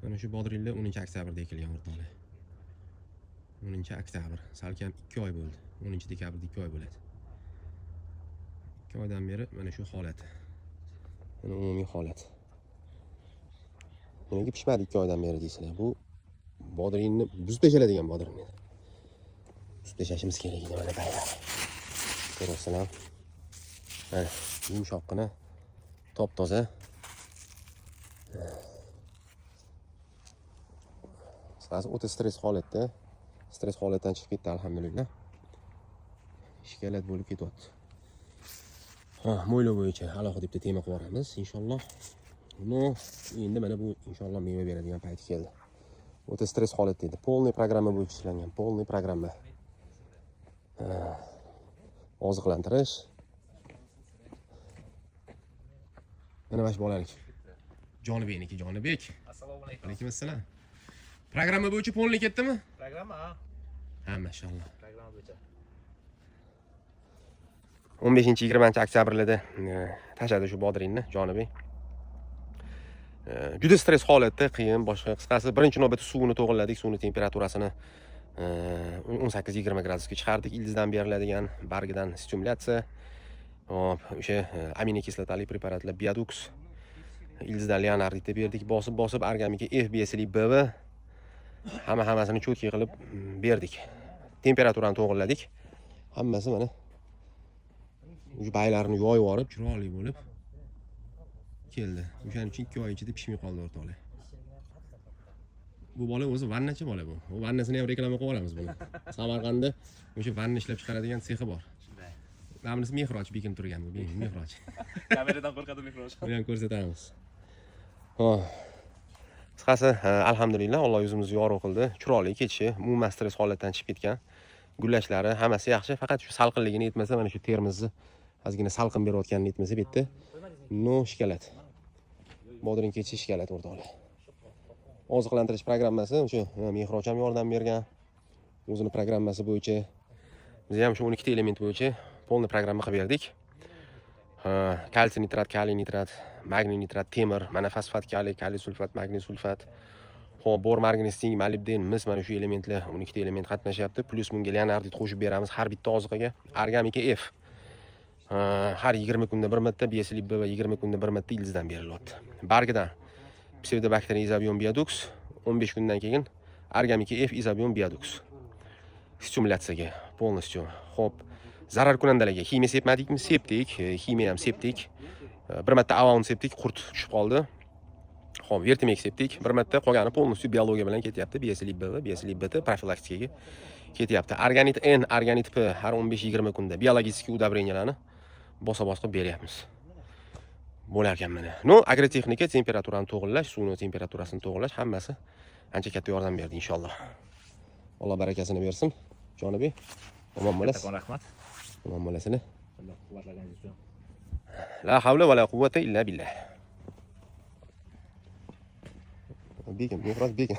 Mana shu bodringlar 10-oktyabrda ekilgan o'rtoqlar. 10-oktyabr, salkam 2 oy bo'ldi. 10-dekabrda 2 oy bo'ladi. 2 oydan beri mana shu holat. Mana umumiy holat. Nimaga pishmadi 2 oydan beri deysizlar? Bu bodringni buzib tashladigan bodringni. Buzib tashlashimiz kerak edi mana baylar. Ko'rasizlar. Mana yumshoqqina, top-toza. Hozir o'ta stress holatda. Stress holatdan chiqib ketdi alhamdulillah. Shikalat bo'lib ketyapti. Mo'ylov bo'yicha alohida bitta tema qilib boramiz inshaalloh. Endi mana bu inshaalloh meva beradigan payti keldi. O'ta stress holatda edi. Polniy programma bo'yicha ishlangan, polniy programma. Oziqlantirish. Mana bash bolalik. Jonibekniki, Jonibek. Assalomu alaykum. Alaykum assalom. Programma bo'yicha polniy ketdimi? Programma? Ha, mashallah. Programma bo'yicha. 15-20-oktyabrlarda tashladi shu bodringni Jonibek. Juda stress holatda, qiyin, boshqa qisqasi birinchi navbatda suvini to'g'irladik, suvni temperaturasini 18-20 gradusga chiqardik. Ildizdan beriladigan bargidan stimulyatsiya, o'sha aminokislotali preparatlar Biodux, ildizdan Leonardita berdik, bosib organika F, BSL, BV hammasini cho'tki qilib berdik. Temperaturani to'g'irladik. Hammasi mana o'sha baylarni yoyib yorib, chiroyli bo'lib keldi. O'shaning uchun 2 oy ichida pishmay qoldi o'rtoqlar. Bu bola o'zi vannachi bola bu. U vannasini ham reklama qilib olamiz buni. Samarqandda o'sha vanna ishlab chiqaradigan sexi bor. Shunday. Namlisi Mehroj bekim turgan bu, Mehroj. Kameradan qo'rqadi Mehroj. Buni ham ko'rsatamiz. Qisqasi, alhamdulillah Alloh yuzimizni yorug' qildi. Chiroyli kechishi, umuman stress holatdan chiqib ketgan. Gullashlari hammasi yaxshi, faqat shu salqinligini yetmasa, mana shu termizni ozgina salqin berayotganini yetmasa bitta. Shikalat. Bodring kechishi shikalat o'rtoqlar. Oziqlantirish programmasi o'sha Mehroj ham yordam bergan. O'zini programmasi bo'yicha biz ham shu 12 ta element bo'yicha polniy programma qilib berdik. Kalsiy nitrat, kaliy nitrat, magniy nitrat, temir, mana fosfat, kaliy sulfat, magniy sulfat. Bor, marganin, sting, molibden, mis mana shu elementlar 12 ta element qatnashyapti. Plus bunga Leonardit qo'shib beramiz har bitta oziqaga. Organika F. Har 20 kunda bir marta, BSL B va 20 kunda bir marta ildizdan berilyapti. Bargidan Pseudobacteria izobion Biodux 15 kundan keyin Organika F izobion Biodux. Stimulyatsiyaga полностью. Xo'p, zarar kunandalarga ximiya sepmadikmi? Sepdik, ximiya ham sepdik. Bir marta avon sepdik, qurt tushib qoldi. Xo'p, vertimek sepdik. Bir marta qolgani полностью biologiya bilan ketyapti. BSL B va BSL B profilaktikaga ketyapti. Organit N, Organit P har 15-20 kunda biologik udobreniylarni bosa-bos qilib beryapmiz. Bo'lar ekan mana. Agrotexnika temperaturani to'g'irlash, suvni temperaturasini to'g'irlash hammasi ancha katta yordam berdi inshaalloh. Alloh barakasini bersin. Jonibek, omon bo'lasiz. Rahmat. Omon bo'lasizlar. Alloh quvvatlaganingiz uchun. La havla va la quvvata illa billah. Bekim, Mehroj bekim.